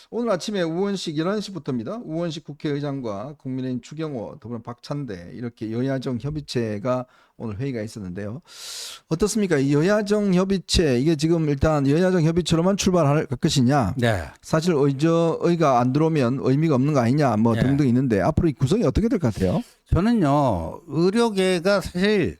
오늘 아침에 우원식 11시부터입니다. 우원식 국회의장과 국민의힘 추경호, 더불어 박찬대 이렇게 여야정 협의체가 오늘 회의가 있었는데요. 어떻습니까? 이 여야정 협의체 이게 지금 일단 여야정 협의체로만 출발할 것이냐? 네. 사실 의가 안 들어오면 의미가 없는 거 아니냐? 뭐 네. 등등 있는데 앞으로 이 구성이 어떻게 될 것 같아요? 저는요, 의료계가 사실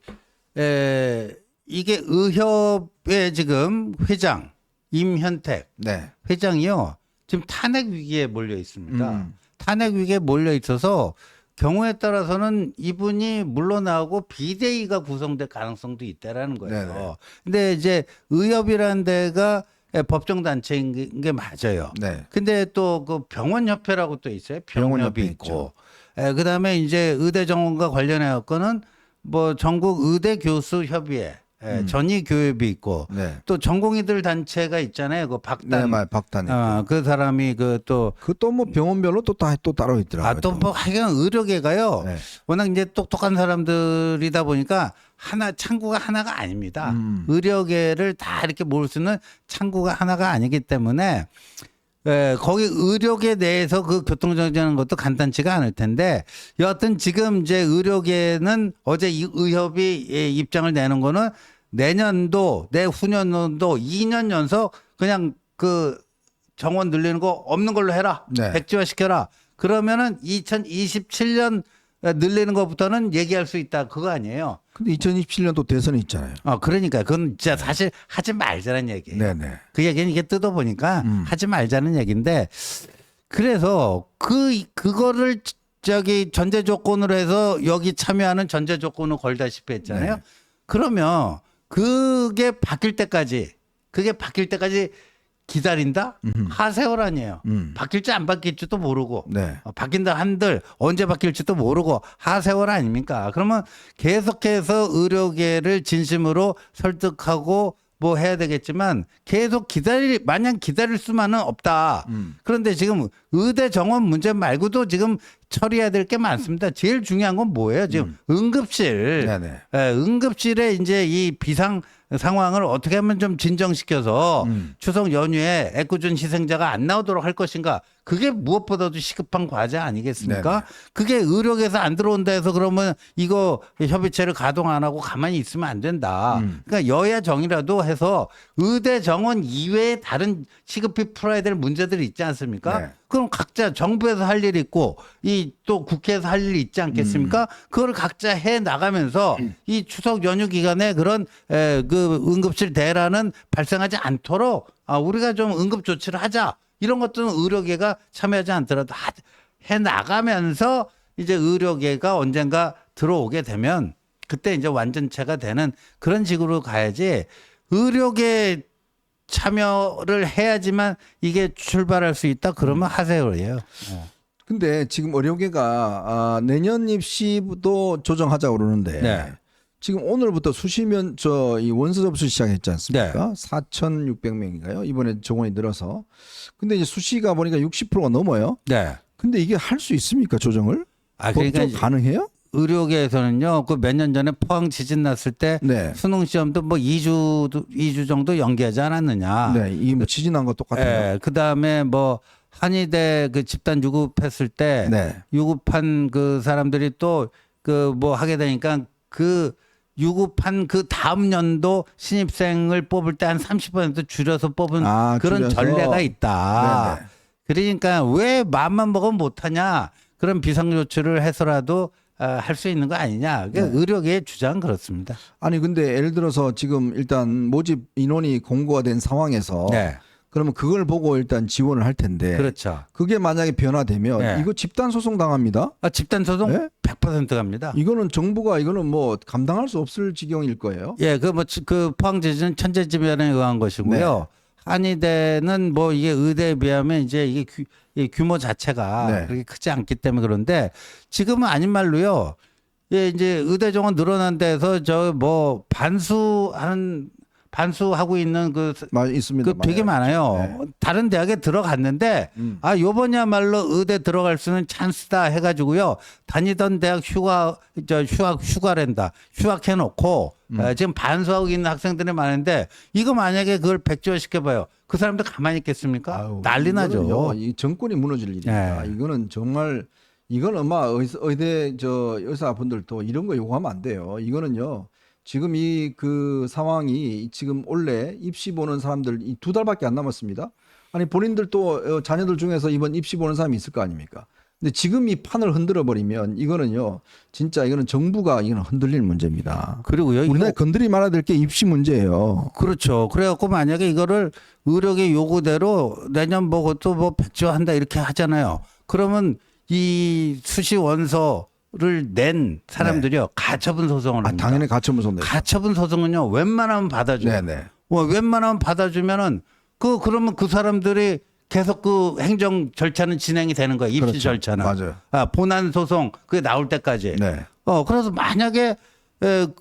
이게 의협의 지금 회장 임현택 네. 회장이요 지금 탄핵 위기에 몰려 있습니다. 음. 탄핵 위기에 몰려 있어서 경우에 따라서는 이분이 물러나고 비대위가 구성될 가능성도 있다라는 거예요. 네네. 근데 이제 의협이라는 데가 법정 단체인 게 맞아요. 네. 근데 또 그 병원협회라고 또 있어요. 병원협이 병원협회 있고. 그다음에 이제 의대 정원과 관련해 갖고는 뭐 전국 의대 교수 협의회 전위 교협이 있고 네. 또 전공의들 단체가 있잖아요. 그 박단. 네, 박단이. 그 사람이 그또 뭐 병원별로 또 따로 있더라고요. 또 뭐 하여간 의료계가요. 네. 워낙 이제 똑똑한 사람들이다 보니까 창구가 하나가 아닙니다. 의료계를 다 이렇게 모을 수 있는 창구가 하나가 아니기 때문에 거기 의료계 내에서 그 교통정리하는 것도 간단치가 않을 텐데 여하튼 지금 이제 의료계는 어제 이 의협이 입장을 내는 거는 내년도 내후년도 2년 연속 그냥 그 정원 늘리는 거 없는 걸로 해라. 네. 백지화 시켜라. 그러면은 2027년 늘리는 것부터는 얘기할 수 있다. 그거 아니에요. 근데 2027년 또 대선이 있잖아요. 그러니까 그건 진짜 사실 하지 말자는 얘기예요. 네네. 그 얘기는 이게 뜯어보니까 하지 말자는 얘기인데 그래서 그거를 전제 조건으로 해서 여기 참여하는 전제 조건을 걸다시피 했잖아요. 네. 그러면 그게 바뀔 때까지 기다린다? 하세월 아니에요. 바뀔지 안 바뀔지도 모르고 네. 바뀐다 한들 언제 바뀔지도 모르고 하세월 아닙니까? 그러면 계속해서 의료계를 진심으로 설득하고 뭐 해야 되겠지만 계속 마냥 기다릴 수만은 없다. 그런데 지금 의대 정원 문제 말고도 지금 처리해야 될 게 많습니다. 제일 중요한 건 뭐예요? 지금 응급실. 네네. 응급실에 이제 이 비상 상황을 어떻게 하면 좀 진정시켜서 추석 연휴에 애꿎은 희생자가 안 나오도록 할 것인가. 그게 무엇보다도 시급한 과제 아니겠습니까? 네네. 그게 의료계에서 안 들어온다 해서 그러면 이거 협의체를 가동 안 하고 가만히 있으면 안 된다. 그러니까 여야 정이라도 해서 의대 정원 이외에 다른 시급히 풀어야 될 문제들이 있지 않습니까? 네. 그럼 각자 정부에서 할 일이 있고 이 또 국회에서 할 일이 있지 않겠습니까? 그걸 각자 해 나가면서 이 추석 연휴 기간에 그런 그 응급실 대란은 발생하지 않도록 우리가 좀 응급 조치를 하자. 이런 것들은 의료계가 참여하지 않더라도 해 나가면서 이제 의료계가 언젠가 들어오게 되면 그때 이제 완전체가 되는 그런 식으로 가야지 의료계 참여를 해야지만 이게 출발할 수 있다. 그러면 하세요예요. 근데 지금 의료계가 내년 입시도 조정하자고 그러는데 네. 지금 오늘부터 수시면 이 원서 접수 시작했지 않습니까? 네. 4,600명인가요? 이번에 정원이 늘어서. 근데 이제 수시가 보니까 60%가 넘어요. 네. 근데 이게 할 수 있습니까? 조정을? 그러니까 법적으로 가능해요? 의료계에서는요, 그 몇 년 전에 포항 지진 났을 때 네. 수능 시험도 뭐 2주 정도 연기하지 않았느냐. 네, 이게 뭐 지진한 거 똑같아요. 그 다음에 뭐 한의대 그 집단 유급했을 때 네. 유급한 그 사람들이 또 그 뭐 하게 되니까 그 유급한 그 다음 연도 신입생을 뽑을 때 한 30% 줄여서 뽑은 그런 줄여서. 전례가 있다. 네네. 그러니까 왜 마음만 먹으면 못하냐. 그런 비상조치를 해서라도 할 수 있는 거 아니냐. 그러니까 의료계의 주장은 그렇습니다. 아니 근데 예를 들어서 지금 일단 모집 인원이 공고가 된 상황에서 네. 그러면 그걸 보고 일단 지원을 할 텐데 그렇죠. 그게 만약에 변화되면 네. 이거 집단 소송 당합니다. 집단 소송 네? 100% 갑니다. 이거는 정부가 이거는 뭐 감당할 수 없을 지경일 거예요. 그 포항 지진은 천재지변에 의한 것이고요. 한의대는 뭐 이게 의대에 비하면 이제 이게 규모 자체가 네. 그렇게 크지 않기 때문에 그런데 지금은 아닌 말로요. 이제 의대 정원 늘어난 데서 저 뭐 반수하고 있는 있습니다. 되게 많아요. 네. 다른 대학에 들어갔는데 요번이야말로 의대 들어갈 수는 찬스다 해가지고요. 다니던 대학 휴학해놓고 지금 반수하고 있는 학생들이 많은데 이거 만약에 그걸 백지화시켜봐요. 그 사람들 가만히 있겠습니까? 아유, 난리 나죠. 이거는요, 이 정권이 무너질 일입니다. 예. 이거는 정말 이건 아마 의대 의사분들도 이런 거 요구하면 안 돼요. 이거는요. 지금 이 그 상황이 지금 원래 입시 보는 사람들 이 2달밖에 안 남았습니다. 아니 본인들도 자녀들 중에서 이번 입시 보는 사람이 있을 거 아닙니까? 근데 지금 이 판을 흔들어 버리면 이거는요. 진짜 이거는 정부가 이거는 흔들릴 문제입니다. 그리고요. 우리나라에 건드리 말아야 될 게 입시 문제예요. 그렇죠. 그래갖고 만약에 이거를 의료계 요구대로 내년 뭐 그것도 뭐 백지화한다 이렇게 하잖아요. 그러면 이 수시 원서를 낸 사람들이요 가처분 소송을 합니다. 당연히 가처분 소송. 가처분 소송은요 웬만하면 받아줘요. 네네. 웬만하면 받아주면은 그러면 그 사람들이 계속 그 행정 절차는 진행이 되는 거예요. 입시 그렇죠. 절차는. 맞아요. 본안 소송 그게 나올 때까지. 네. 그래서 만약에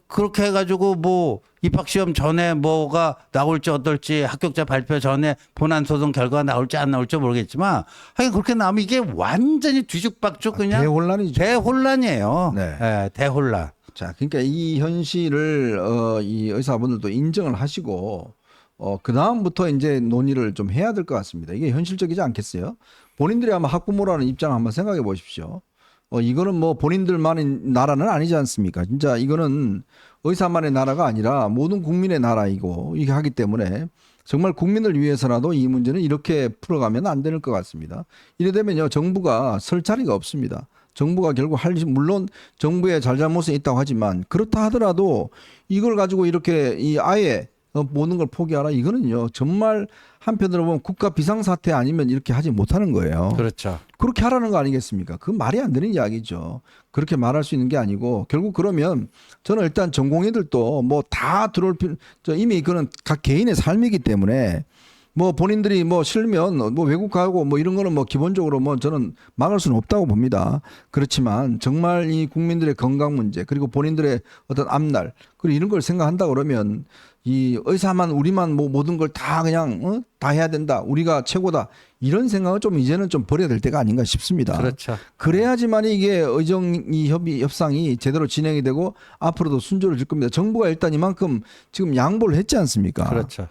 그렇게 해가지고 뭐 입학시험 전에 뭐가 나올지 어떨지 합격자 발표 전에 본안 소송 결과가 나올지 안 나올지 모르겠지만 하여간 그렇게 나오면 이게 완전히 뒤죽박죽 그냥 대혼란이죠. 대혼란이에요. 네. 대혼란. 자, 그러니까 이 현실을 이 의사분들도 인정을 하시고 그 다음부터 이제 논의를 좀 해야 될 것 같습니다. 이게 현실적이지 않겠어요? 본인들이 아마 학부모라는 입장을 한번 생각해 보십시오. 이거는 뭐 본인들만의 나라는 아니지 않습니까? 진짜 이거는 의사만의 나라가 아니라 모든 국민의 나라이고 이게 하기 때문에 정말 국민을 위해서라도 이 문제는 이렇게 풀어가면 안 되는 것 같습니다. 이래 되면요 정부가 설 자리가 없습니다. 정부가 결국 물론 정부의 잘잘못은 있다고 하지만 그렇다 하더라도 이걸 가지고 이렇게 이 아예 모든 걸 포기하라 이거는요 정말 한편으로 보면 국가 비상사태 아니면 이렇게 하지 못하는 거예요. 그렇죠. 그렇게 하라는 거 아니겠습니까? 그 말이 안 되는 이야기죠. 그렇게 말할 수 있는 게 아니고 결국 그러면 저는 일단 전공의들도 뭐 다 들어올 이미 그는 각 개인의 삶이기 때문에 뭐 본인들이 뭐 싫으면 뭐 외국 가고 뭐 이런 거는 뭐 기본적으로 뭐 저는 막을 수는 없다고 봅니다. 그렇지만 정말 이 국민들의 건강 문제 그리고 본인들의 어떤 앞날 그리고 이런 걸 생각한다 그러면 이 의사만 우리만 뭐 모든 걸 다 그냥 다 해야 된다. 우리가 최고다. 이런 생각을 좀 이제는 좀 버려야 될 때가 아닌가 싶습니다. 그렇죠. 그래야지만 이게 의정이 협상이 제대로 진행이 되고 앞으로도 순조를 질 겁니다. 정부가 일단 이만큼 지금 양보를 했지 않습니까? 그렇죠.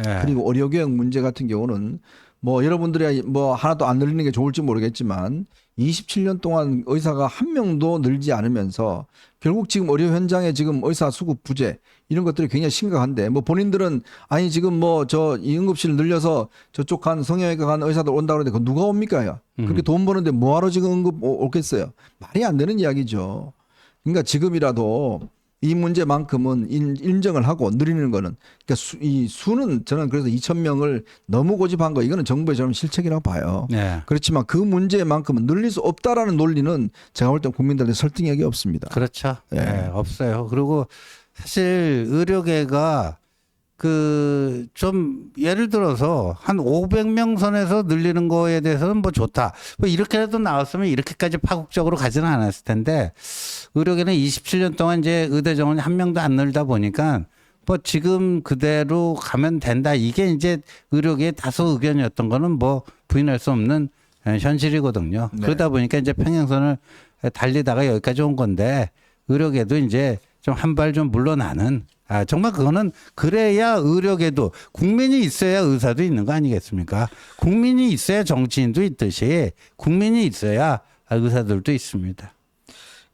예. 그리고 의료교육 문제 같은 경우는 뭐 여러분들이 뭐 하나도 안 늘리는 게 좋을지 모르겠지만 27년 동안 의사가 한 명도 늘지 않으면서 결국 지금 의료 현장에 지금 의사 수급 부재 이런 것들이 굉장히 심각한데 뭐 본인들은 아니 지금 뭐 이 응급실 늘려서 저쪽 간 성형외과 간 의사들 온다 그러는데 그 누가 옵니까? 그렇게 돈 버는데 뭐하러 지금 응급 오겠어요? 말이 안 되는 이야기죠. 그러니까 지금이라도 이 문제만큼은 인정을 하고 늘리는 거는 그러니까 이 수는 저는 그래서 2,000명을 너무 고집한 거 이거는 정부의 저는 실책이라고 봐요. 네. 그렇지만 그 문제만큼은 늘릴 수 없다라는 논리는 제가 볼 때 국민들한테 설득력이 없습니다. 그렇죠. 예. 예, 없어요. 그리고 사실 의료계가 좀 예를 들어서 한 500명 선에서 늘리는 거에 대해서는 뭐 좋다. 뭐 이렇게라도 나왔으면 이렇게까지 파국적으로 가지는 않았을 텐데 의료계는 27년 동안 이제 의대 정원이 한 명도 안 늘다 보니까 뭐 지금 그대로 가면 된다. 이게 이제 의료계의 다수 의견이었던 거는 뭐 부인할 수 없는 현실이거든요. 네. 그러다 보니까 이제 평행선을 달리다가 여기까지 온 건데 의료계도 이제 좀 한 발 좀 물러나는 정말 그거는 그래야 의료계도 국민이 있어야 의사도 있는 거 아니겠습니까? 국민이 있어야 정치인도 있듯이 국민이 있어야 의사들도 있습니다.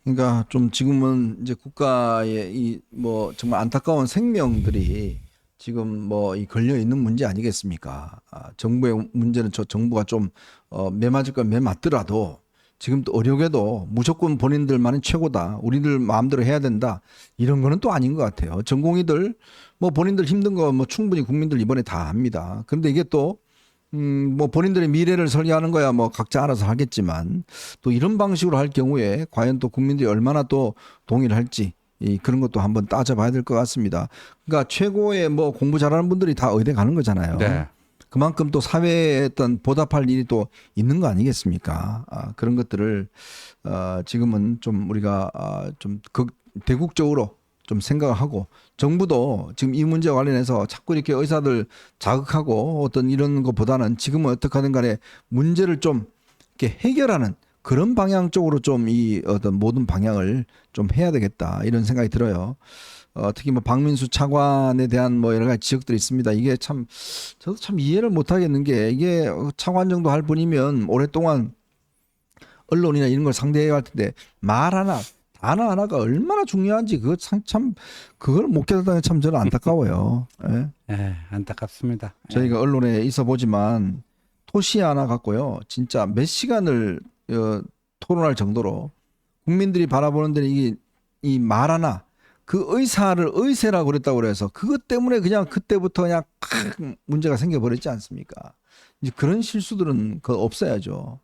그러니까 좀 지금은 이제 국가의 이 뭐 정말 안타까운 생명들이 지금 뭐 이 걸려 있는 문제 아니겠습니까? 정부의 문제는 정부가 좀 매맞을 건 매맞더라도 지금 또 의료계도 무조건 본인들만이 최고다. 우리들 마음대로 해야 된다. 이런 거는 또 아닌 것 같아요. 전공의들 뭐 본인들 힘든 거 뭐 충분히 국민들 이번에 다 합니다. 그런데 이게 또 뭐 본인들의 미래를 설계하는 거야 뭐 각자 알아서 하겠지만 또 이런 방식으로 할 경우에 과연 또 국민들이 얼마나 또 동의를 할지 그런 것도 한번 따져봐야 될 것 같습니다. 그러니까 최고의 뭐 공부 잘하는 분들이 다 의대 가는 거잖아요. 네. 그만큼 또 사회에 어떤 보답할 일이 또 있는 거 아니겠습니까? 그런 것들을 지금은 좀 우리가 좀 대국적으로 좀 생각을 하고 정부도 지금 이 문제와 관련해서 자꾸 이렇게 의사들 자극하고 어떤 이런 것보다는 지금은 어떻게 하든 간에 문제를 좀 이렇게 해결하는 그런 방향 쪽으로 좀 이 어떤 모든 방향을 좀 해야 되겠다 이런 생각이 들어요. 특히 뭐 박민수 차관에 대한 뭐 여러 가지 지적들이 있습니다. 이게 참 저도 참 이해를 못 하겠는 게 이게 차관 정도 할 분이면 오랫동안 언론이나 이런 걸 상대해야 할 텐데 말 하나 단어 하나가 얼마나 중요한지 그거 참 그걸 못 깨닫다는 게 참 저는 안타까워요. 예. 예, 안타깝습니다. 저희가 언론에 있어 보지만 토시 하나 갖고요 진짜 몇 시간을 토론할 정도로 국민들이 바라보는 데는 이게 이 말 하나 그 의사를 의세라고 그랬다고 그래서 그것 때문에 그냥 그때부터 그냥 문제가 생겨버렸지 않습니까? 이제 그런 실수들은 그 없어야죠.